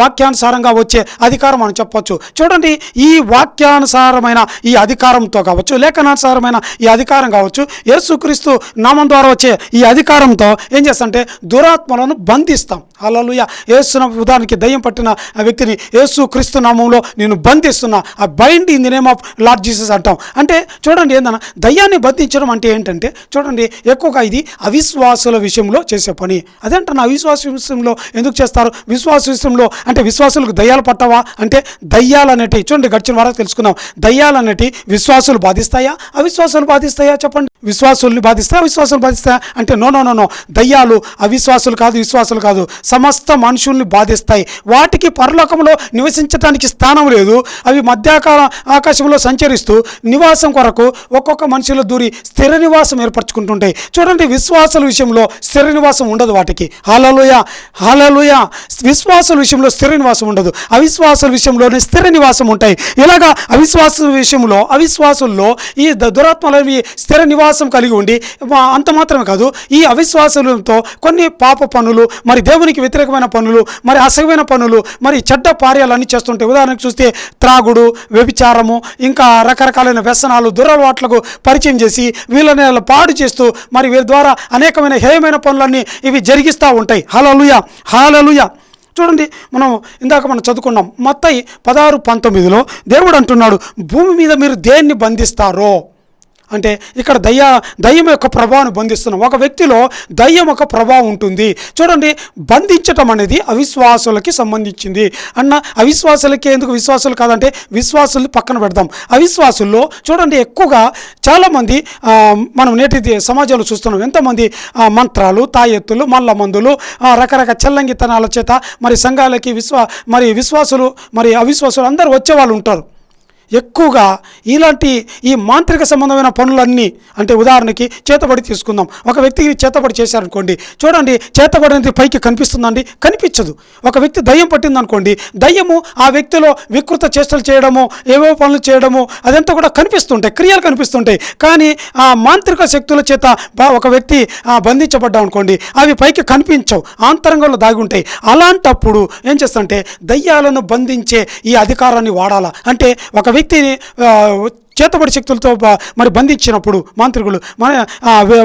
వాక్యానుసారంగా వచ్చే అధికారం అని చెప్పొచ్చు. చూడండి, ఈ వాక్యానుసారమైన ఈ అధికారంతో కావచ్చు, లేఖనానుసారమైన ఈ అధికారం కావచ్చు, యేసుక్రీస్తు నామం ద్వారా వచ్చే ఈ అధికారంతో ఏం చేస్తామంటే దురాత్మలను బంధిస్తాం. హల్లెలూయా. యేసు ఉదాహరణకి దయ్యం పట్టిన ఆ వ్యక్తిని యేసు క్రీస్తు నామంలో నేను బంధిస్తున్నా, ఆ bind in the name of lord Jesus అంటాం. అంటే చూడండి, ఏందన్నా దయ్యాన్ని బంధించడం అంటే ఏంటంటే చూడండి, ఎక్కువగా ఇది అవిశ్వాసుల విషయంలో చేసే పని. అదేంటన్నా అవిశ్వాస విషయంలో ఎందుకు చేస్తారు? విశ్వాస విషయంలో అంటే విశ్వాసులకు దయ్యాలు పట్టవా అంటే, దయ్యాలు అనేటివి చూడండి, గడిచిన వారం తెలుసుకున్నాం. దయ్యాలు అనేటివి విశ్వాసులు బాధిస్తాయా, అవిశ్వాసులు బాధిస్తాయా? చెప్పండి. విశ్వాసుల్ని బాధిస్తాయా, అవిశ్వాసులు బాధిస్తాయా అంటే నో. దయ్యాలు అవిశ్వాసులు కాదు, విశ్వాసులు కాదు, సమస్త మనుషుల్ని బాధిస్తాయి. వాటికి పరలోకంలో నివసించడానికి స్థానం లేదు. అవి ఆకాశంలో సంచరిస్తూ నివాసం కొరకు ఒక్కొక్క మనిషిలో దూరి స్థిర నివాసం ఏర్పరచుకుంటుంటాయి. చూడండి, విశ్వాసుల విషయంలో స్థిర నివాసం ఉండదు వాటికి. హల్లెలూయా, హల్లెలూయా. విశ్వాసుల విషయంలో స్థిర నివాసం ఉండదు, అవిశ్వాసుల విషయంలోనే స్థిర నివాసం ఉంటాయి. ఇలాగా అవిశ్వాసుల విషయంలో అవిశ్వాసుల్లో ఈ దురాత్మలవి స్థిర నివాసం కలిగి ఉండి, అంత మాత్రమే కాదు, ఈ అవిశ్వాసులతో కొన్ని పాప పనులు, మరి దేవునికి వ్యతిరేకమైన పనులు, మరి అసహ్యమైన పనులు, మరి చెడ్డ కార్యాలన్నీ చేస్తుంటాయి. ఉదాహరణకు చూస్తే త్రాగుడు, వ్యభిచారము, ఇంకా రకరకాలైన వ్యసనాలు, దురలవాట్లకు పరిచయం చేసి వీళ్ళని పాడు చేస్తూ మరి వీరి ద్వారా అనేకమైన హేయమైన పనులన్నీ ఇవి జరిగిస్తూ ఉంటాయి. హల్లెలూయా, హల్లెలూయా. చూడండి, మనం చదువుకున్నాం మత్తయి 16:19లో దేవుడు అంటున్నాడు, భూమి మీద మీరు దేన్ని బంధిస్తారో అంటే ఇక్కడ దయ్యం యొక్క ప్రభావాన్ని బంధిస్తున్నాం. ఒక వ్యక్తిలో దయ్యం యొక్క ప్రభావం ఉంటుంది. చూడండి, బంధించటం అనేది అవిశ్వాసులకి సంబంధించింది అవిశ్వాసులకి ఎందుకు విశ్వాసులు కాదంటే, విశ్వాసుల్ని పక్కన పెడదాం. అవిశ్వాసుల్లో చూడండి, ఎక్కువగా చాలామంది మనం నేటి సమాజంలో చూస్తున్నాం, ఎంతోమంది మంత్రాలు, తాయెత్తులు, మల్ల మందులు, రకరకాల చెల్లంగితనాల చేత మరి సంఘాలకి విశ్వాసులు మరి అవిశ్వాసులు అందరూ వచ్చేవాళ్ళు ఉంటారు. ఎక్కువగా ఇలాంటి ఈ మాంత్రిక సంబంధమైన పనులన్నీ అంటే ఉదాహరణకి చేతబడి తీసుకుందాం. ఒక వ్యక్తికి చేతబడి చేశారనుకోండి, చూడండి, చేతబడి అనేది పైకి కనిపిస్తుందండి? కనిపించదు. ఒక వ్యక్తి దయ్యం పట్టిందనుకోండి, దయ్యము ఆ వ్యక్తిలో వికృత చేష్టలు చేయడము, ఏవో పనులు చేయడము, అదంతా కూడా కనిపిస్తుంటాయి, క్రియలు కనిపిస్తుంటాయి. కానీ ఆ మాంత్రిక శక్తుల చేత ఒక వ్యక్తి బంధించబడ్డా అనుకోండి, అవి పైకి కనిపించవు, ఆంతరంగంలో దాగి ఉంటాయి. అలాంటప్పుడు ఏం చేస్తుంటే దయ్యాలను బంధించే ఈ అధికారాన్ని వాడాలా అంటే, ఒక వ్యక్తిని చేతబడి శక్తులతో మరి బంధించినప్పుడు మాంత్రికులు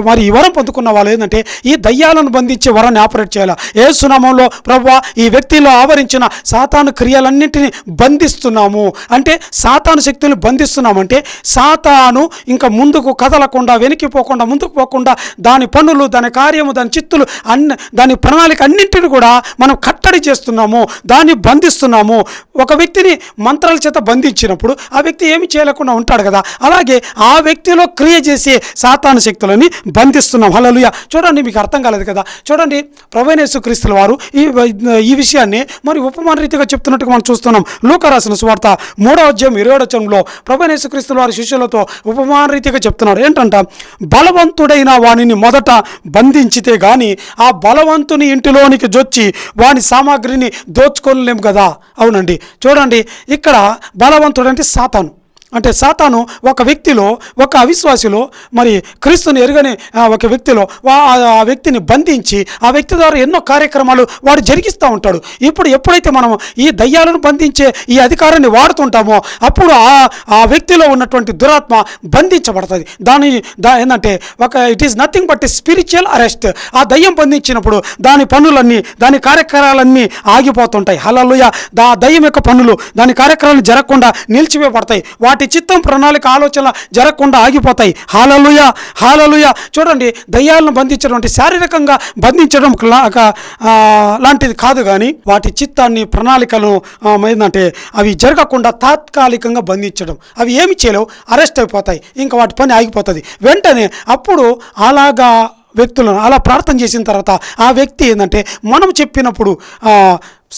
మరి ఈ వరం పొందుకున్న వాళ్ళు ఏంటంటే, ఈ దయ్యాలను బంధించే వరాన్ని ఆపరేట్ చేయాలి. యేసు నామములో ప్రభువా, ఈ వ్యక్తిలో ఆవరించిన సాతాను క్రియలన్నింటినీ బంధిస్తున్నాము అంటే, సాతాను శక్తులు బంధిస్తున్నామంటే, సాతాను ఇంకా ముందుకు కదలకుండా, వెనక్కిపోకుండా, ముందుకు పోకుండా, దాని పనులు, దాని కార్యము, దాని చిత్తులు దాని ప్రణాళిక అన్నింటిని కూడా మనం కట్టడి చేస్తున్నాము, దాన్ని బంధిస్తున్నాము. ఒక వ్యక్తిని మంత్రాల చేత బంధించినప్పుడు ఆ వ్యక్తి ఏమి చేయలేకుండా ఉంటాడు కదా, అలాగే ఆ వ్యక్తిలో క్రియ చేసే సాతాను శక్తులని బంధిస్తున్నాం. హల్లెలూయా. చూడండి, మీకు అర్థం కాలేదు కదా. చూడండి, ప్రభువైన యేసుక్రీస్తుల వారు ఈ విషయాన్ని మరి ఉపమాన రీతిగా చెప్తున్నట్టుగా మనం చూస్తున్నాం. లూకా రాసిన సువార్త 3:27 ప్రభువైన యేసుక్రీస్తుల వారి శిష్యులతో ఉపమాన రీతిగా చెప్తున్నారు. ఏంటంట, బలవంతుడైన వానిని మొదట బంధించితే గాని ఆ బలవంతుని ఇంటిలోనికి జొచ్చి వాని సామాగ్రిని దోచుకోలేము కదా. అవునండి, చూడండి, ఇక్కడ బలవంతుడంటే సాతాను. అంటే సాతాను ఒక వ్యక్తిలో, ఒక అవిశ్వాసిలో, మరి క్రీస్తుని ఎరుగని ఒక వ్యక్తిలో ఆ వ్యక్తిని బంధించి ఆ వ్యక్తి ద్వారా ఎన్నో కార్యక్రమాలు వాడు జరిగిస్తూ ఉంటాడు. ఎప్పుడైతే మనం ఈ దయ్యాలను బంధించే ఈ అధికారాన్ని వాడుతుంటామో అప్పుడు ఆ వ్యక్తిలో ఉన్నటువంటి దురాత్మ బంధించబడుతుంది. ఏంటంటే it is nothing but spiritual arrest. ఆ దయ్యం బంధించినప్పుడు దాని పనులన్నీ, దాని కార్యక్రమాలన్నీ ఆగిపోతుంటాయి. హల్లెలూయా. దయ్యం యొక్క పనులు, దాని కార్యక్రమాలు జరగకుండా నిలిచివేయబడతాయి. వాటి చిత్తం, ప్రణాళిక, ఆలోచన జరగకుండా ఆగిపోతాయి. హల్లెలూయా, హల్లెలూయా. చూడండి, దయ్యాలను బంధించడం అంటే శారీరకంగా బంధించడం లాంటిది కాదు, కానీ వాటి చిత్తాన్ని, ప్రణాళికలను ఏంటంటే అవి జరగకుండా తాత్కాలికంగా బంధించడం. అవి ఏమి చేయలేవు, అరెస్ట్ అయిపోతాయి, ఇంకా వాటి పని ఆగిపోతుంది. వెంటనే అప్పుడు అలాగా వ్యక్తులను అలా ప్రార్థన చేసిన తర్వాత ఆ వ్యక్తి ఏంటంటే మనం చెప్పినప్పుడు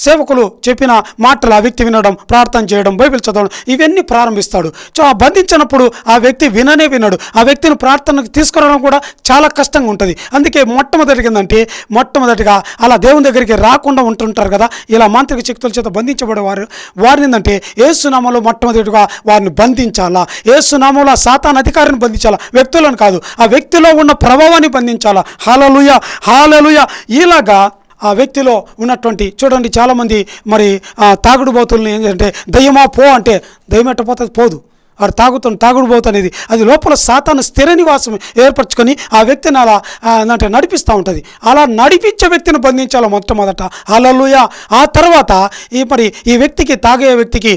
సేవకులు చెప్పిన మాటలు ఆ వ్యక్తి వినడం, ప్రార్థన చేయడం, బైబిల్ చదవడం, ఇవన్నీ ప్రారంభిస్తాడు. ఆ బంధించినప్పుడు ఆ వ్యక్తి వినడు. ఆ వ్యక్తిని ప్రార్థనకు తీసుకురావడం కూడా చాలా కష్టంగా ఉంటుంది. అందుకే మొట్టమొదటిగా అలా దేవుని దగ్గరికి రాకుండా ఉంటుంటారు కదా, ఇలా మాంత్రిక శక్తుల చేత బంధించబడేవారు వారిని ఏంటంటే యేసునామములో మొట్టమొదటిగా వారిని బంధించాలా. యేసునామములో సాతాను అధికారిని బంధించాలా, వ్యక్తులను కాదు, ఆ వ్యక్తిలో ఉన్న ప్రభావాన్ని బంధించాలా. హల్లెలూయా, హల్లెలూయా. ఇలాగా ఆ వ్యక్తిలో ఉన్నటువంటి చూడండి, చాలామంది మరి తాగుడు బోతుల్ని ఏంటంటే దయ్యమా పో అంటే దయ్యం ఎట్టపోతుంది, పోదు. తాగుడుబోతు అనేది అది లోపల సాతాను స్థిర నివాసం ఏర్పరచుకొని ఆ వ్యక్తిని అలా అంటే నడిపిస్తూ ఉంటుంది. అలా నడిపించే వ్యక్తిని బంధించాలి మొట్టమొదట. హల్లెలూయా. ఆ తర్వాత ఈ వ్యక్తికి తాగే వ్యక్తికి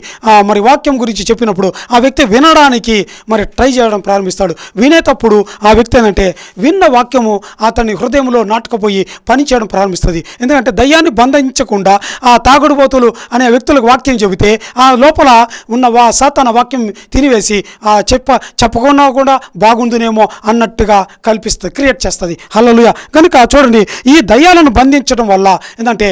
మరి వాక్యం గురించి చెప్పినప్పుడు ఆ వ్యక్తి వినడానికి మరి ట్రై చేయడం ప్రారంభిస్తాడు. వినేటప్పుడు ఆ వ్యక్తి ఏంటంటే విన్న వాక్యము అతని హృదయంలో నాటుకుపోయి పనిచేయడం ప్రారంభిస్తుంది. ఎందుకంటే దయ్యాన్ని బంధించకుండా ఆ తాగుడుబోతులు అనే వ్యక్తులకు వాక్యం చెబితే ఆ లోపల ఉన్న సాతాను వాక్యం తినివేసి చెప్పకుండా కూడా బాగుందునేమో అన్నట్టుగా క్రియేట్ చేస్తుంది. హల్లెలూయా. కనుక చూడండి, ఈ దయ్యాలను బంధించడం వల్ల ఏంటంటే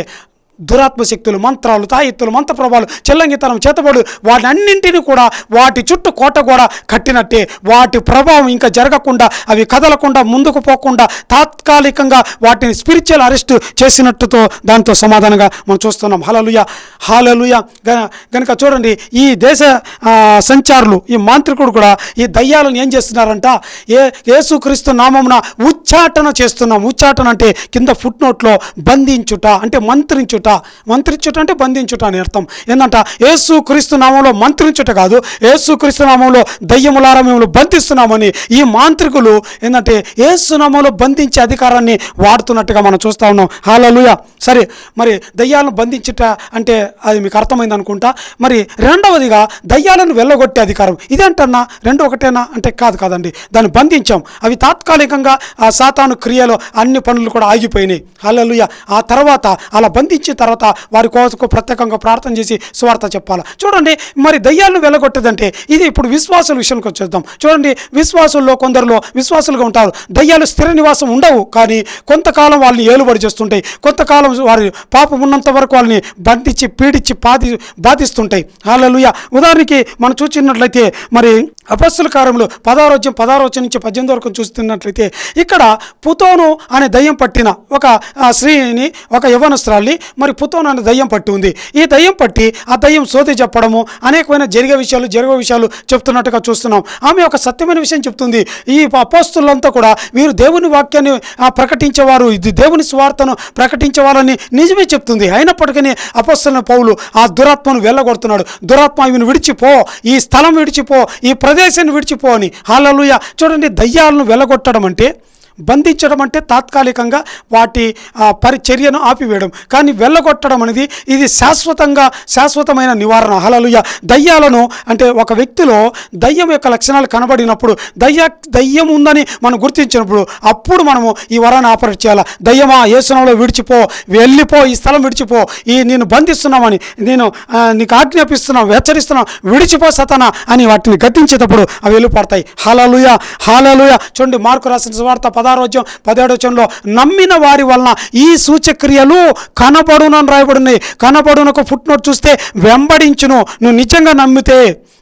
దురాత్మ శక్తులు, మంత్రాలు, తాయెత్తులు, మంత్రప్రభావాలు, చెల్లంగితనం, చేతబడు వాటి అన్నింటినీ కూడా వాటి చుట్టూ కోట కూడా కట్టినట్టే వాటి ప్రభావం ఇంకా జరగకుండా అవి కదలకుండా ముందుకు పోకుండా తాత్కాలికంగా వాటిని స్పిరిచువల్ అరెస్ట్ చేసినట్టుతో దాంతో సమాధానంగా మనం చూస్తున్నాం. హల్లెలూయా. హల్లెలూయా. కనుక చూడండి, ఈ దేశ సంచారులు, ఈ మాంత్రికుడు కూడా ఈ దయ్యాలను ఏం చేస్తున్నారంట, యేసుక్రీస్తు నామమున ఉచ్చాటన చేస్తున్నాం. ఉచ్చాటన అంటే కింద ఫుట్ నోట్లో బంధించుట అంటే మంత్రించుట అంటే బంధించుట అని అర్థం. ఏంటంట, యేసుక్రీస్తు నామంలో మంత్రించుట కాదు, యేసుక్రీస్తు నామంలో దయ్యములారా మేము బంధిస్తున్నామని ఈ మాంత్రికులు ఏంటంటే యేసు నామంలో బంధించే అధికారాన్ని వాడుతున్నట్టుగా మనం చూస్తూ ఉన్నాం. హల్లెలూయా. సరే, మరి దయ్యాలను బంధించుట అంటే అది మీకు అర్థమైంది అనుకుంటా. మరి రెండవదిగా దయ్యాలను వెళ్ళగొట్టే అధికారం ఇదేంటన్నా, రెండు ఒకటేనా అంటే కాదండి. దాన్ని బంధించాం, అవి తాత్కాలికంగా ఆ సాతాను క్రియలో అన్ని పనులు కూడా ఆగిపోయినాయి. హల్లెలూయా. ఆ తర్వాత అలా బంధించిన తర్వాత వారి కోసం ప్రత్యేకంగా ప్రార్థన చేసి సువార్త చెప్పాలి. చూడండి, మరి దయ్యాలను వెళ్ళగొట్టేదంటే ఇది ఇప్పుడు విశ్వాసుల విషయానికి వచ్చేద్దాం. చూడండి, విశ్వాసుల్లో కొందరిలో విశ్వాసులుగా ఉంటారు. దయ్యాలు స్థిర నివాసం ఉండవు, కానీ కొంతకాలం వాళ్ళని ఏలుబడి చేస్తుంటాయి. కొంతకాలం వారి పాపం ఉన్నంత వరకు వాళ్ళని బంధించి పీడించి బాధిస్తుంటాయి. హల్లెలూయా. ఉదాహరణకి మనం చూసినట్లయితే మరి అపొస్తలుల కార్యములు 16 నుంచి 18 వరకు చూస్తున్నట్లయితే ఇక్కడ పుతోను అనే దయ్యం పట్టిన ఒక స్త్రీని, ఒక యవ్వనస్తురాల్ని మరి పుతోను అనే దయ్యం పట్టి ఉంది. ఈ దయ్యం పట్టి ఆ దయ్యం సోది చెప్పడము, అనేకమైన జరిగే విషయాలు చెప్తున్నట్టుగా చూస్తున్నాం. ఆమె ఒక సత్యమైన విషయం చెప్తుంది. ఈ అపొస్తలులంతా కూడా వీరు దేవుని వాక్యాన్ని ప్రకటించేవారు, ఇది దేవుని స్వార్థను ప్రకటించేవారని నిజమే చెప్తుంది. అయినప్పటికీ అపొస్తలుడైన పౌలు ఆ దురాత్మను వెళ్ళగొడుతున్నాడు. దురాత్మ ఇవిని విడిచిపో, ఈ స్థలం విడిచిపో, ఈ ప్రదేశాన్ని విడిచిపో అని. హల్లెలూయా. చూడండి, దయ్యాలను వెళ్ళగొట్టడం అంటే, బంధించడం అంటే తాత్కాలికంగా వాటి పరిచర్యను ఆపివేయడం, కానీ వెళ్ళగొట్టడం అనేది ఇది శాశ్వతమైన నివారణ. హల్లెలూయా. దయ్యాలను అంటే ఒక వ్యక్తిలో దయ్యం యొక్క లక్షణాలు కనబడినప్పుడు, దయ్యం ఉందని మనం గుర్తించినప్పుడు అప్పుడు మనము ఈ వరాన్ని ఆపరేట్ చేయాలి. దయ్యమా, యేసు నామములో విడిచిపో, వెళ్ళిపో, ఈ స్థలం విడిచిపో, నేను బంధిస్తున్నామని, నేను నీకు ఆజ్ఞాపిస్తున్నాను, హెచ్చరిస్తున్నాను, విడిచిపో సతానా అని వాటిని గద్దించేటప్పుడు అవి వెళ్ళిపోతాయి. హల్లెలూయా. హల్లెలూయా. చూడండి, మార్కు రాసిన సువార్త 16:17 నమ్మిన వారి వలన ఈ సూచక్రియలు కనబడునని రాయబడినాయి. కనబడునకు ఫుట్ నోట్ చూస్తే వెంబడించును. నువ్వు నిజంగా నమ్మితే.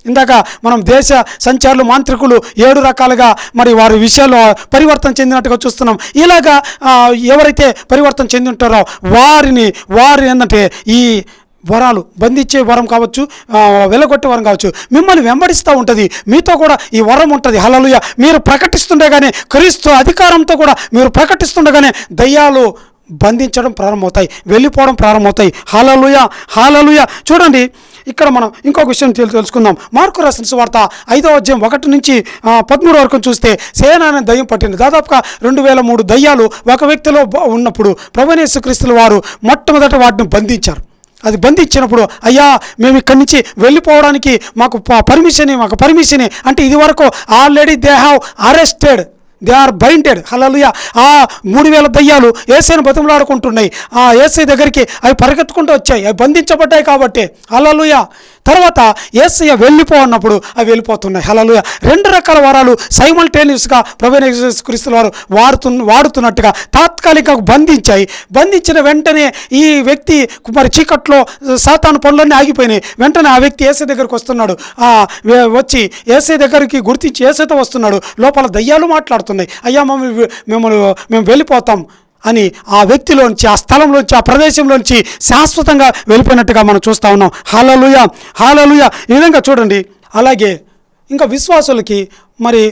ఇందాక మనం దేశ సంచారులు, మాంత్రికులు 7 రకాలుగా మరి వారి విషయాల్లో పరివర్తన చెందినట్టుగా చూస్తున్నాం. ఇలాగా ఎవరైతే పరివర్తన చెంది ఉంటారో వారి ఏంటంటే ఈ వరాలు, బంధించే వరం కావచ్చు, వెళ్ళగొట్టే వరం కావచ్చు, మిమ్మల్ని వెంబడిస్తూ ఉంటుంది. మీతో కూడా ఈ వరం ఉంటుంది. హల్లెలూయా. మీరు ప్రకటిస్తుండగానే, క్రీస్తు అధికారంతో కూడా మీరు ప్రకటిస్తుండగానే దయ్యాలు బంధించడం ప్రారంభమవుతాయి, వెళ్ళిపోవడం ప్రారంభమవుతాయి. హల్లెలూయా. హల్లెలూయా. చూడండి, ఇక్కడ మనం ఇంకొక విషయం తెలుసుకుందాం. మార్కు రాసిన సువార్త 5:1 నుంచి 13 వరకు చూస్తే సేన అనే దయ్యం పట్టింది. దాదాపుగా 2003 దయ్యాలు ఒక వ్యక్తిలో ఉన్నప్పుడు ప్రభువైన యేసుక్రీస్తు వారు మొట్టమొదట వాటిని బంధించారు. అది బంధించినప్పుడు, అయ్యా మేము ఇక్కడి నుంచి వెళ్ళిపోవడానికి మాకు పర్మిషన్ అంటే ఇది వరకు already they have arrested, they are binded. Hallelujah. ఆ 3000 దయ్యాలు యేసుని బతిమలాడుకుంటున్నాయి. ఆ యేసు దగ్గరికి అవి పరిగెత్తుకుంటూ వచ్చాయి, అవి బంధించబడ్డాయి కాబట్టి. హల్లెలూయా. తర్వాత యేసయ్య వెళ్ళిపో అన్నప్పుడు అవి వెళ్ళిపోతున్నాయి. హల్లెలూయా. 2 రకాల వరాలు సైమల్టేనియస్గా ప్రభువైన యేసుక్రీస్తు వారు వాడుతున్నట్టుగా తాత్కాలికంగా బంధించాయి. బంధించిన వెంటనే ఈ వ్యక్తి మరి చీకట్లో సాతాను పనులన్నీ ఆగిపోయినాయి. వెంటనే ఆ వ్యక్తి యేసయ్య దగ్గరికి వస్తున్నాడు. వచ్చి యేసయ్య దగ్గరికి గుర్తించి యేసయ్యతో వస్తున్నాడు. లోపల దయ్యాలు మాట్లాడుతున్నాయి, అయ్యా మేము వెళ్ళిపోతాం అని ఆ వ్యక్తిలోంచి, ఆ స్థలంలోంచి, ఆ ప్రదేశంలోంచి శాశ్వతంగా వెళ్ళిపోయినట్టుగా మనం చూస్తూ ఉన్నాం. హల్లెలూయా. హల్లెలూయా. ఈ విధంగా చూడండి. అలాగే ఇంకా విశ్వాసులకి మరి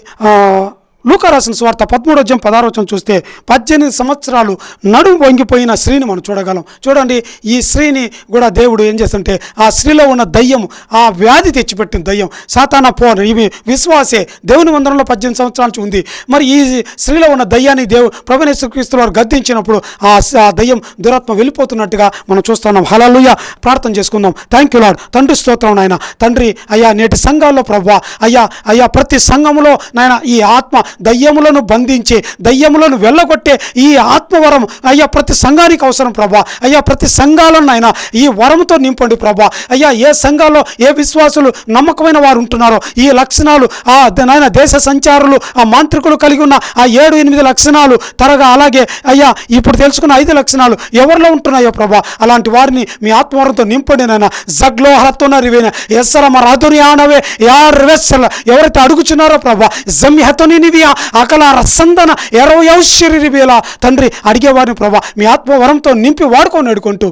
లూకా రాసిన సువార్త 13:16 చూస్తే 18 సంవత్సరాలు నడుము వంగిపోయిన స్త్రీని మనం చూడగలం. చూడండి, ఈ స్త్రీని కూడా దేవుడు ఏం చేస్తుంటే ఆ స్త్రీలో ఉన్న దయ్యం, ఆ వ్యాధి తెచ్చిపెట్టిన దయ్యం సాతానా పోను, ఇవి విశ్వాసే దేవుని మందిరంలో 18 సంవత్సరాల నుంచి ఉంది. మరి ఈ స్త్రీలో ఉన్న దయ్యాన్ని ప్రభువైన యేసుక్రీస్తు వారు గద్దించినప్పుడు ఆ దయ్యం దురాత్మ వెళ్ళిపోతున్నట్టుగా మనం చూస్తున్నాం. హల్లెలూయా. ప్రార్థన చేసుకుందాం. Thank you lord. తండ్రి స్తోత్రం నాయన. తండ్రి అయ్యా, నేటి సంఘాల్లో ప్రభువా అయ్యా ప్రతి సంఘంలో నాయన ఈ ఆత్మ దయ్యములను బంధించి దయ్యములను వెళ్ళగొట్టే ఈ ఆత్మవరం అయ్యా ప్రతి సంఘానికి అవసరం ప్రభా. అయ్యా ప్రతి సంఘాలను నాయన ఈ వరంతో నింపండి ప్రభా. అయ్యా ఏ సంఘాల్లో ఏ విశ్వాసులు నమ్మకమైన వారు ఉంటున్నారో ఈ లక్షణాలు ఆ నాయన దేశ సంచారులు ఆ మాంత్రికులు కలిగి ఉన్న ఆ 7-8 లక్షణాలు త్వరగా, అలాగే అయ్యా ఇప్పుడు తెలుసుకున్న 5 లక్షణాలు ఎవరిలో ఉంటున్నాయో ప్రభా, అలాంటి వారిని మీ ఆత్మవరంతో నింపండి నాయన. జగ్లో హరతోనరివేన ఎస్సరమ రాధునియానవే యార్వెస్సల ఎవరైతే అడుగుచున్నారో ప్రభా, జమ్యహతోనివియా అకల రసందన 20 తండ్రి అడిగేవారిని ప్రభా మీ ఆత్మవరంతో నింపి వాడుకొని వేడుకుంటూ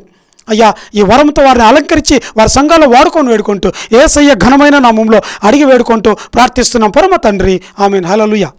అయ్యా ఈ వరంతో వారిని అలంకరించి వారి సంఘాల్లో వాడుకొని వేడుకుంటూ యేసయ్య ఘనమైన నామములో అడిగి వేడుకుంటూ ప్రార్థిస్తున్నాం పరమ తండ్రి. ఆమేన్. హల్లెలూయా.